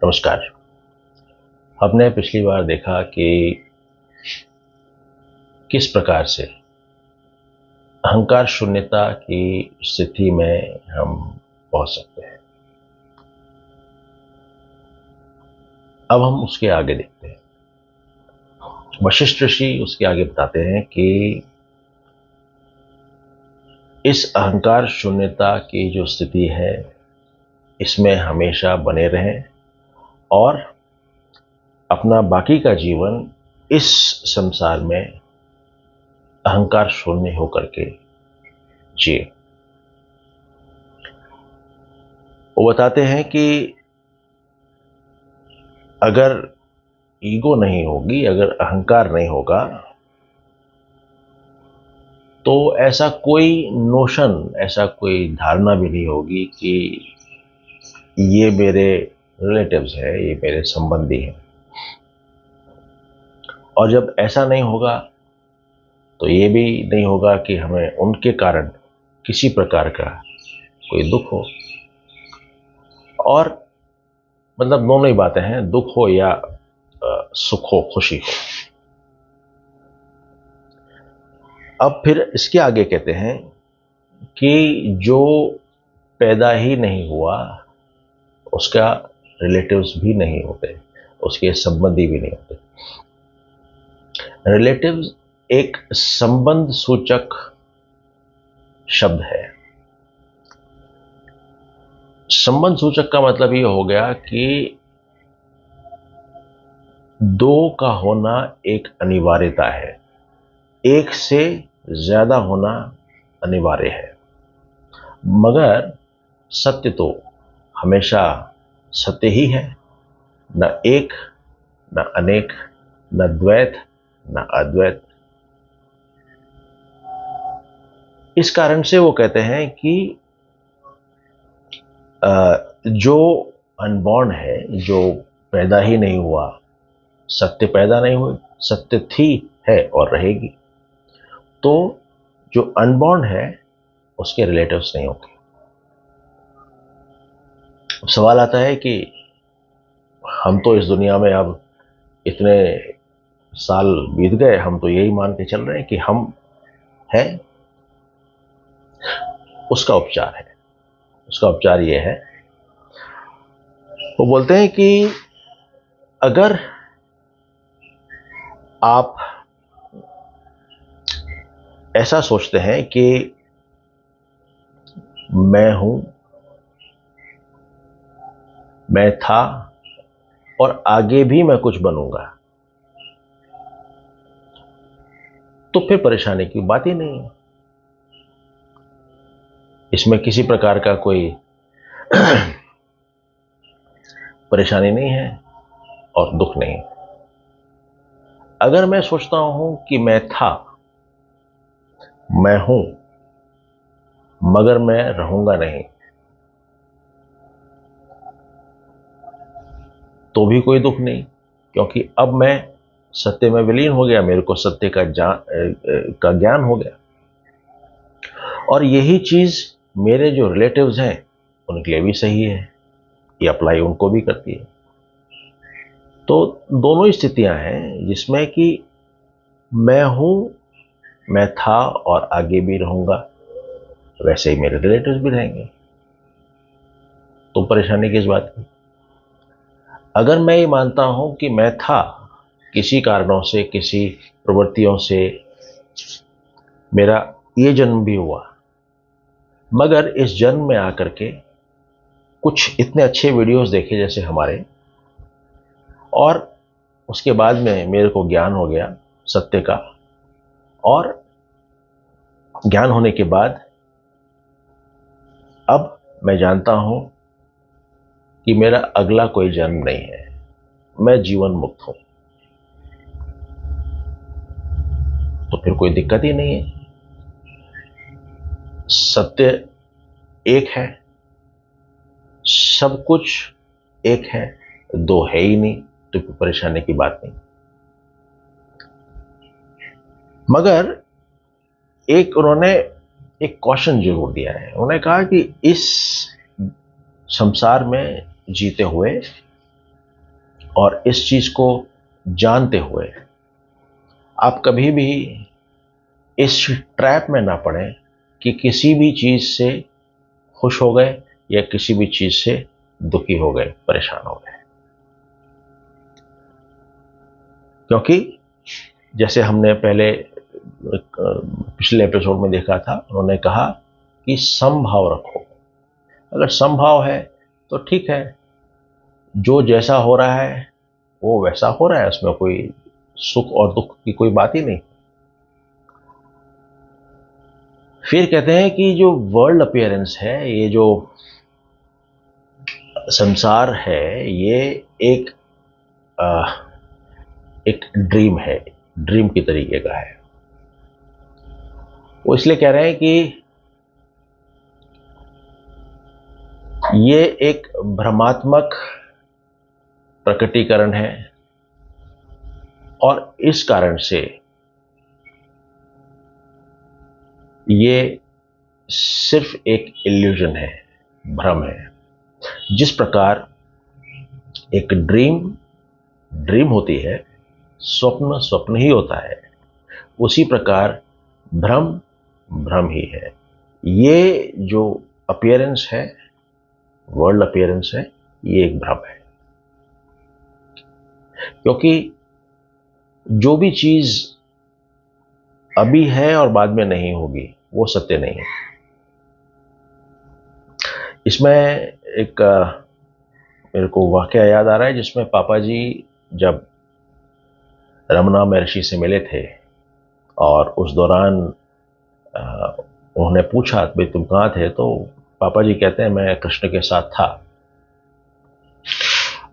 नमस्कार। हमने पिछली बार देखा कि किस प्रकार से अहंकार शून्यता की स्थिति में हम पहुंच सकते हैं। अब हम उसके आगे देखते हैं। वशिष्ठ ऋषि उसके आगे बताते हैं कि इस अहंकार शून्यता की जो स्थिति है, इसमें हमेशा बने रहें और अपना बाकी का जीवन इस संसार में अहंकार शून्य होकर के जिए। वो बताते हैं कि अगर ईगो नहीं होगी, अगर अहंकार नहीं होगा, तो ऐसा कोई नोशन, ऐसा कोई धारणा भी नहीं होगी कि ये मेरे रिलेटिव्स हैं, ये मेरे संबंधी हैं। और जब ऐसा नहीं होगा तो ये भी नहीं होगा कि हमें उनके कारण किसी प्रकार का कोई दुख हो। और मतलब दोनों ही बातें हैं, दुख हो या सुख हो, खुशी हो। अब फिर इसके आगे कहते हैं कि जो पैदा ही नहीं हुआ उसका रिलेटिव्स भी नहीं होते, उसके संबंधी भी नहीं होते। रिलेटिव्स एक संबंध सूचक शब्द है। संबंध सूचक का मतलब ये हो गया कि दो का होना एक अनिवार्यता है, एक से ज्यादा होना अनिवार्य है। मगर सत्य तो हमेशा सत्य ही है, न एक, न अनेक, न द्वैत, न अद्वैत। इस कारण से वो कहते हैं कि जो अनबॉर्न है, जो पैदा ही नहीं हुआ, सत्य पैदा नहीं हुई, सत्य थी, है और रहेगी। तो जो अनबॉर्न है उसके रिलेटिव्स नहीं होंगे। अब सवाल आता है कि हम तो इस दुनिया में अब इतने साल बीत गए, हम तो यही मान के चल रहे हैं कि हम हैं। उसका उपचार है, उसका उपचार ये है, वो बोलते हैं कि अगर आप ऐसा सोचते हैं कि मैं हूं, मैं था और आगे भी मैं कुछ बनूंगा, तो फिर परेशानी की बात ही नहीं है। इसमें किसी प्रकार का कोई परेशानी नहीं है और दुख नहीं। अगर मैं सोचता हूं कि मैं था, मैं हूं, मगर मैं रहूंगा नहीं, तो भी कोई दुख नहीं, क्योंकि अब मैं सत्य में विलीन हो गया, मेरे को सत्य का ज्ञान हो गया। और यही चीज मेरे जो रिलेटिव्स हैं उनके लिए भी सही है, ये अप्लाई उनको भी करती है। तो दोनों ही स्थितियां हैं जिसमें कि मैं हूं, मैं था और आगे भी रहूंगा, वैसे ही मेरे रिलेटिव्स भी रहेंगे, तो परेशानी किस बात की। अगर मैं ये मानता हूं कि मैं था, किसी कारणों से, किसी प्रवृत्तियों से मेरा ये जन्म भी हुआ, मगर इस जन्म में आकर के कुछ इतने अच्छे वीडियोस देखे जैसे हमारे, और उसके बाद में मेरे को ज्ञान हो गया सत्य का, और ज्ञान होने के बाद अब मैं जानता हूं कि मेरा अगला कोई जन्म नहीं है, मैं जीवन मुक्त हूं, तो फिर कोई दिक्कत ही नहीं है। सत्य एक है, सब कुछ एक है, दो है ही नहीं, तो कोई परेशानी की बात नहीं। मगर एक उन्होंने एक क्वेश्चन जरूर दिया है। उन्होंने कहा कि इस संसार में जीते हुए और इस चीज को जानते हुए आप कभी भी इस ट्रैप में ना पड़े कि किसी भी चीज से खुश हो गए या किसी भी चीज से दुखी हो गए, परेशान हो गए। क्योंकि जैसे हमने पहले पिछले एपिसोड में देखा था, उन्होंने कहा कि समभाव रखो। अगर समभाव है तो ठीक है, जो जैसा हो रहा है वो वैसा हो रहा है, उसमें कोई सुख और दुख की कोई बात ही नहीं। फिर कहते हैं कि जो वर्ल्ड अपीयरेंस है, ये जो संसार है, ये एक एक ड्रीम है, ड्रीम की तरीके का है। वो इसलिए कह रहे हैं कि ये एक भ्रमात्मक प्रकटीकरण है और इस कारण से ये सिर्फ एक इल्यूजन है, भ्रम है। जिस प्रकार एक ड्रीम ड्रीम होती है, स्वप्न स्वप्न ही होता है, उसी प्रकार भ्रम भ्रम ही है। ये जो अपीयरेंस है, वर्ल्ड अपीयरेंस है, ये एक भ्रम है। क्योंकि जो भी चीज अभी है और बाद में नहीं होगी, वो सत्य नहीं है। इसमें एक मेरे को वाकया याद आ रहा है, जिसमें पापा जी जब रमना महर्षि से मिले थे और उस दौरान उन्होंने पूछा भाई तुम कहाँ थे, तो पापा जी कहते हैं मैं कृष्ण के साथ था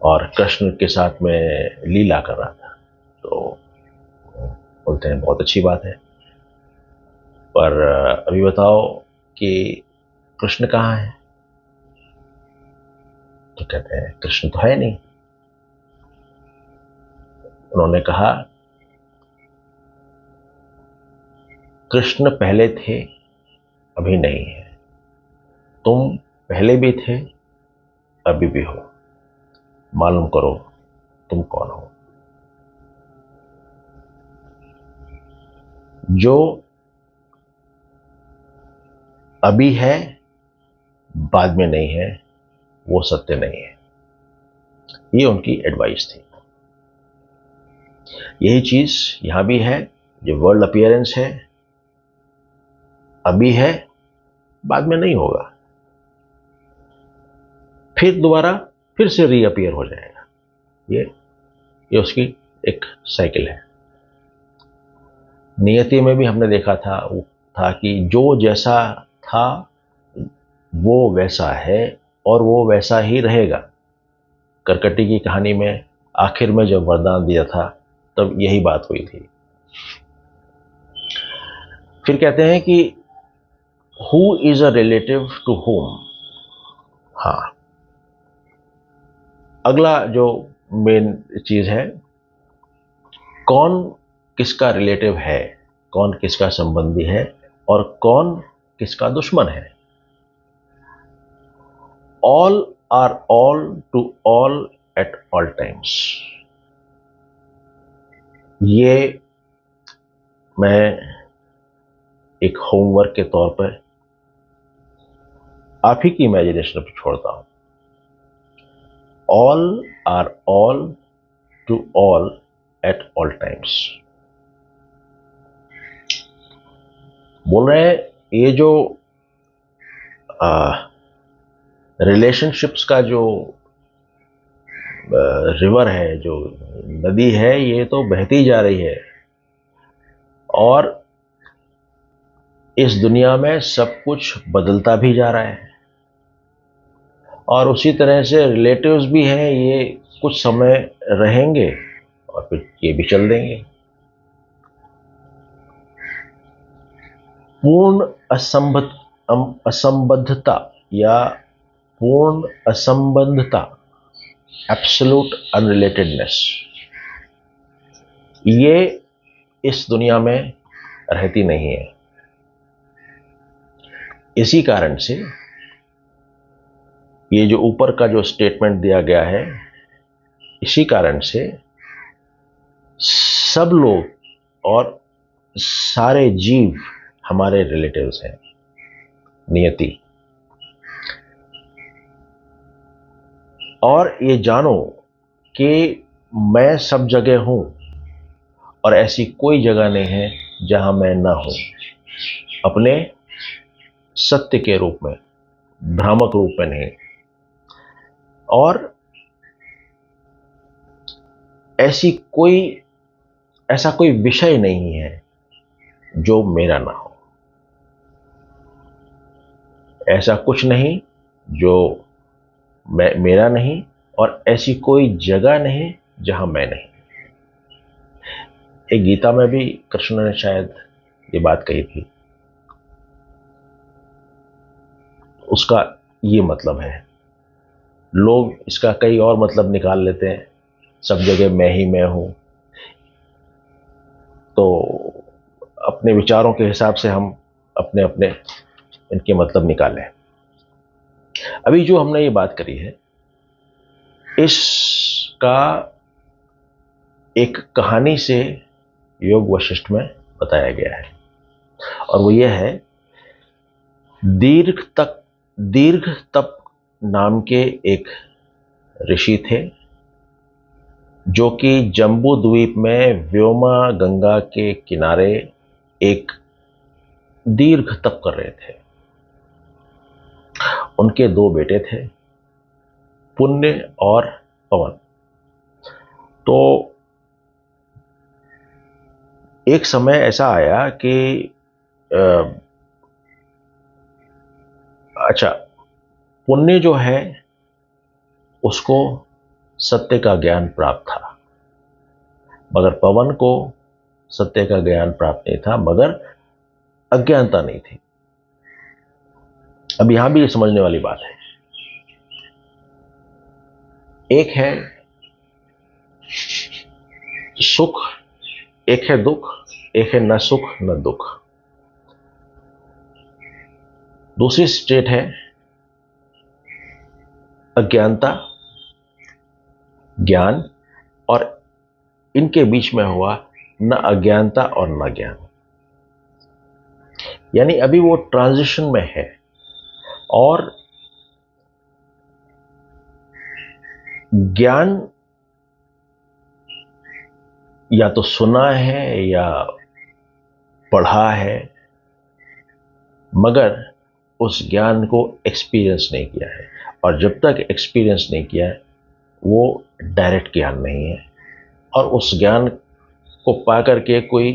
और कृष्ण के साथ में लीला कर रहा था। तो बोलते हैं बहुत अच्छी बात है, पर अभी बताओ कि कृष्ण कहाँ है? तो कहते हैं कृष्ण तो है नहीं। उन्होंने कहा कृष्ण पहले थे, अभी नहीं है। तुम पहले भी थे, अभी भी हो। मालूम करो तुम कौन हो। जो अभी है, बाद में नहीं है, वो सत्य नहीं है। ये उनकी एडवाइस थी। यही चीज यहां भी है। जो वर्ल्ड अपीयरेंस है, अभी है, बाद में नहीं होगा, फिर दोबारा फिर से रीअपीयर हो जाएगा। ये उसकी एक साइकिल है। नियति में भी हमने देखा था, वो था कि जो जैसा था वो वैसा है और वो वैसा ही रहेगा। करकटी की कहानी में आखिर में जब वरदान दिया था, तब यही बात हुई थी। फिर कहते हैं कि who is a relative to whom. हाँ, अगला जो मेन चीज है, कौन किसका रिलेटिव है, कौन किसका संबंधी है और कौन किसका दुश्मन है। All are all to all at all times. ये मैं एक होमवर्क के तौर पर आप ही की इमेजिनेशन पर छोड़ता हूं। All are all to all at all times. बोल रहे हैं ये जो रिलेशनशिप्स का जो रिवर है, जो नदी है, ये तो बहती जा रही है और इस दुनिया में सब कुछ बदलता भी जा रहा है। और उसी तरह से रिलेटिव्स भी हैं, ये कुछ समय रहेंगे और फिर ये भी चल देंगे। पूर्ण असंबद्धता या पूर्ण असंबंधता, एब्सोल्यूट अनरिलेटेडनेस, ये इस दुनिया में रहती नहीं है। इसी कारण से ये जो ऊपर का जो स्टेटमेंट दिया गया है, इसी कारण से सब लोग और सारे जीव हमारे रिलेटिव्स हैं, नियति। और ये जानो कि मैं सब जगह हूं और ऐसी कोई जगह नहीं है जहां मैं ना हूं, अपने सत्य के रूप में, भ्रामक रूप में नहीं। और ऐसा कोई विषय नहीं है जो मेरा ना हो, ऐसा कुछ नहीं जो मेरा नहीं, और ऐसी कोई जगह नहीं जहां मैं नहीं। एक गीता में भी कृष्ण ने शायद ये बात कही थी, उसका ये मतलब है। लोग इसका कई और मतलब निकाल लेते हैं, सब जगह मैं ही मैं हूं। तो अपने विचारों के हिसाब से हम अपने अपने इनके मतलब निकालें। अभी जो हमने ये बात करी है, इसका एक कहानी से योग वशिष्ठ में बताया गया है, और वो ये है, दीर्घ तप नाम के एक ऋषि थे, जो कि जम्बू द्वीप में व्योमा गंगा के किनारे एक दीर्घ तप कर रहे थे। उनके दो बेटे थे, पुण्य और पवन। तो एक समय ऐसा आया कि अच्छा, पुण्य जो है उसको सत्य का ज्ञान प्राप्त था, मगर पवन को सत्य का ज्ञान प्राप्त नहीं था, मगर अज्ञानता नहीं थी। अब यहां भी ये समझने वाली बात है, एक है सुख, एक है दुख, एक है न सुख न दुख। दूसरी स्टेट है अज्ञानता, ज्ञान, और इनके बीच में हुआ न अज्ञानता और न ज्ञान। यानी अभी वो ट्रांजिशन में है, और ज्ञान या तो सुना है या पढ़ा है, मगर उस ज्ञान को एक्सपीरियंस नहीं किया है। और जब तक एक्सपीरियंस नहीं किया है, वो डायरेक्ट ज्ञान नहीं है, और उस ज्ञान को पा करके कोई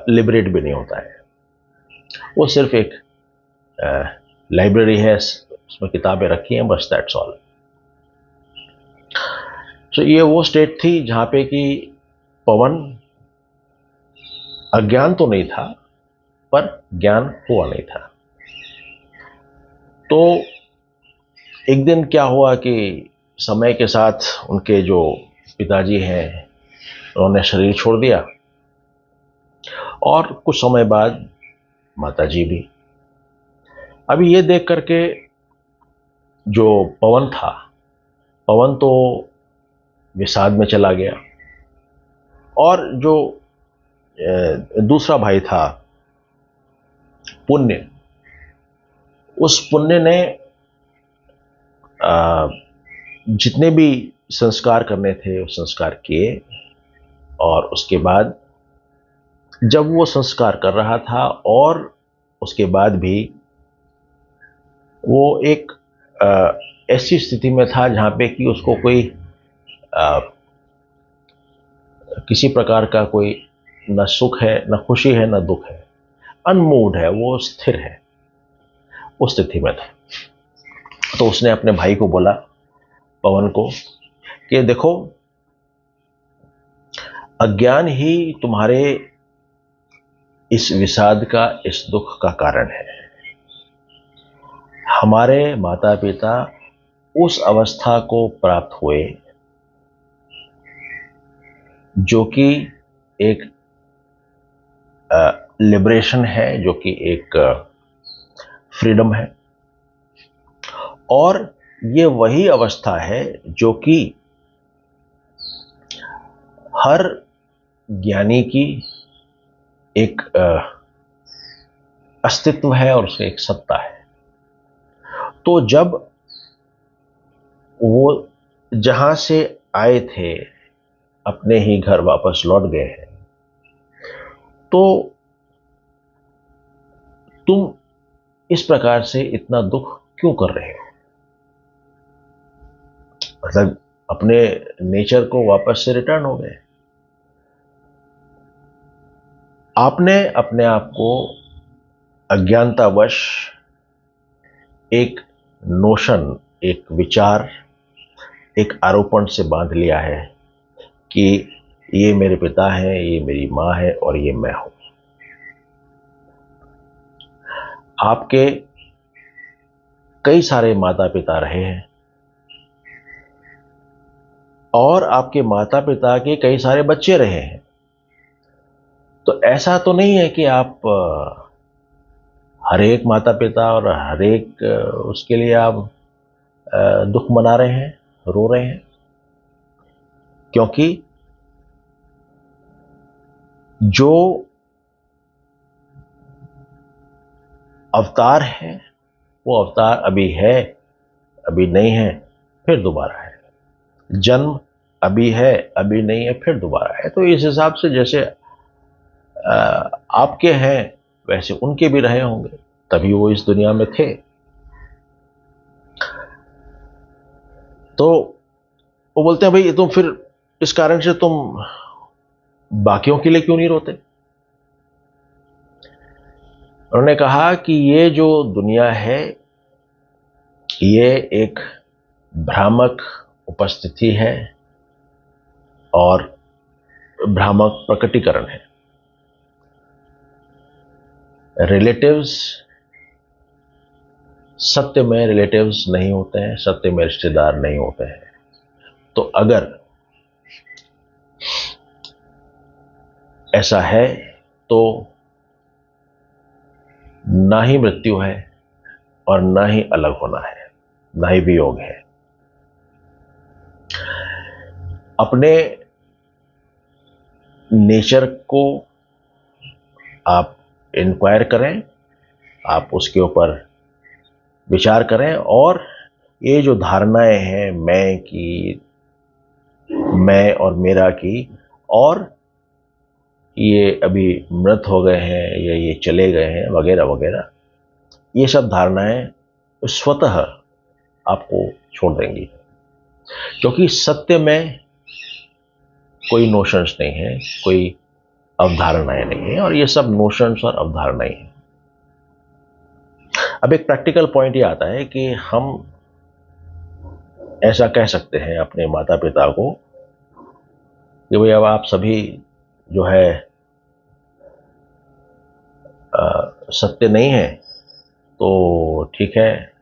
लिबरेट भी नहीं होता है। वो सिर्फ एक लाइब्रेरी है, उसमें किताबें रखी हैं, बस दैट्स ऑल। तो ये वो स्टेट थी जहां पे कि पवन अज्ञान तो नहीं था, पर ज्ञान हुआ नहीं था। तो एक दिन क्या हुआ कि समय के साथ उनके जो पिताजी हैं, उन्होंने शरीर छोड़ दिया, और कुछ समय बाद माताजी भी। अभी ये देख करके जो पवन था, पवन तो विषाद में चला गया, और जो दूसरा भाई था पुण्य, उस पुण्य ने जितने भी संस्कार करने थे वो संस्कार किए, और उसके बाद जब वो संस्कार कर रहा था, और उसके बाद भी वो एक ऐसी स्थिति में था जहां पे कि उसको कोई किसी प्रकार का कोई न सुख है, न खुशी है, न दुख है, अनमूव्ड है, वो स्थिर है, उस स्थिति में था। तो उसने अपने भाई को बोला, पवन को, कि देखो, अज्ञान ही तुम्हारे इस विषाद का, इस दुख का कारण है। हमारे माता पिता उस अवस्था को प्राप्त हुए जो कि एक लिबरेशन है, जो कि एक फ्रीडम है, और ये वही अवस्था है जो कि हर ज्ञानी की एक अस्तित्व है और उसकी एक सत्ता है। तो जब वो जहां से आए थे अपने ही घर वापस लौट गए हैं, तो तुम इस प्रकार से इतना दुख क्यों कर रहे हो? मतलब अपने नेचर को वापस से रिटर्न हो गए। आपने अपने आप को अज्ञानतावश एक नोशन, एक विचार, एक आरोपण से बांध लिया है कि ये मेरे पिता हैं, ये मेरी माँ है और ये मैं हूं। आपके कई सारे माता पिता रहे हैं और आपके माता पिता के कई सारे बच्चे रहे हैं। तो ऐसा तो नहीं है कि आप हर एक माता पिता और हर एक उसके लिए आप दुख मना रहे हैं, रो रहे हैं, क्योंकि जो अवतार है वो अवतार अभी है, अभी नहीं है, फिर दोबारा है। जन्म अभी है, अभी नहीं है, फिर दोबारा है। तो इस हिसाब से जैसे आपके हैं वैसे उनके भी रहे होंगे, तभी वो इस दुनिया में थे। तो वो बोलते हैं भाई तुम फिर इस कारण से तुम बाकियों के लिए क्यों नहीं रोते? उन्होंने कहा कि ये जो दुनिया है ये एक भ्रामक उपस्थिति है और भ्रामक प्रकटीकरण है। रिलेटिव्स सत्य में रिलेटिव्स नहीं होते हैं, सत्य में रिश्तेदार नहीं होते हैं। तो अगर ऐसा है तो ना ही मृत्यु है और ना ही अलग होना है, ना ही वियोग है। अपने नेचर को आप इंक्वायर करें, आप उसके ऊपर विचार करें और ये जो धारणाएं हैं मैं की, मैं और मेरा की, और ये अभी मृत हो गए हैं या ये चले गए हैं वगैरह वगैरह, ये सब धारणाएं स्वतः आपको छोड़ देंगी, क्योंकि सत्य में कोई नोशंस नहीं है, कोई अवधारणाएं नहीं है, और ये सब नोशंस और अवधारणाएं हैं। अब एक प्रैक्टिकल पॉइंट ये आता है कि हम ऐसा कह सकते हैं अपने माता पिता को कि भाई अब आप सभी जो है सत्य नहीं है तो ठीक है,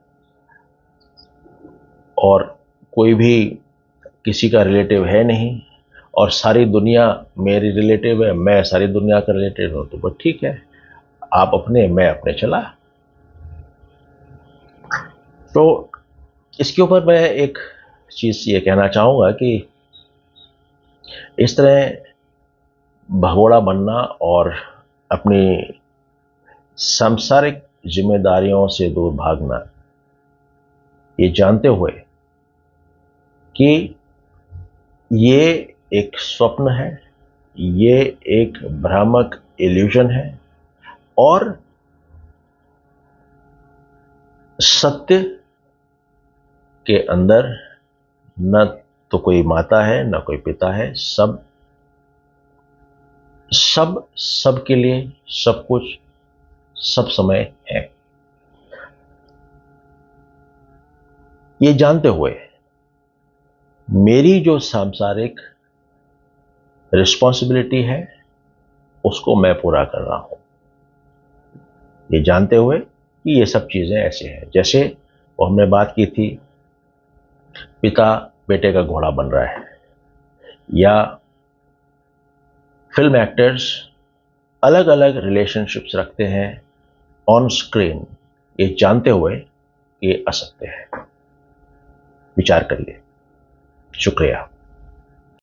और कोई भी किसी का रिलेटिव है नहीं, और सारी दुनिया मेरी रिलेटिव है, मैं सारी दुनिया का रिलेटिव हूं, तो बस ठीक है, आप अपने मैं अपने चला। तो इसके ऊपर मैं एक चीज ये कहना चाहूंगा कि इस तरह भगोड़ा बनना और अपनी सांसारिक जिम्मेदारियों से दूर भागना, ये जानते हुए कि ये एक स्वप्न है, ये एक भ्रामक इल्यूजन है, और सत्य के अंदर न तो कोई माता है न कोई पिता है, सब सब सबके लिए सब कुछ सब समय है। ये जानते हुए मेरी जो सांसारिक रिस्पॉन्सिबिलिटी है उसको मैं पूरा कर रहा हूं, ये जानते हुए कि ये सब चीजें ऐसे हैं। जैसे वो हमने बात की थी, पिता बेटे का घोड़ा बन रहा है, या फिल्म एक्टर्स अलग अलग रिलेशनशिप्स रखते हैं ऑन स्क्रीन, ये जानते हुए कि ये असत्य है। विचार करिए। शुक्रिया।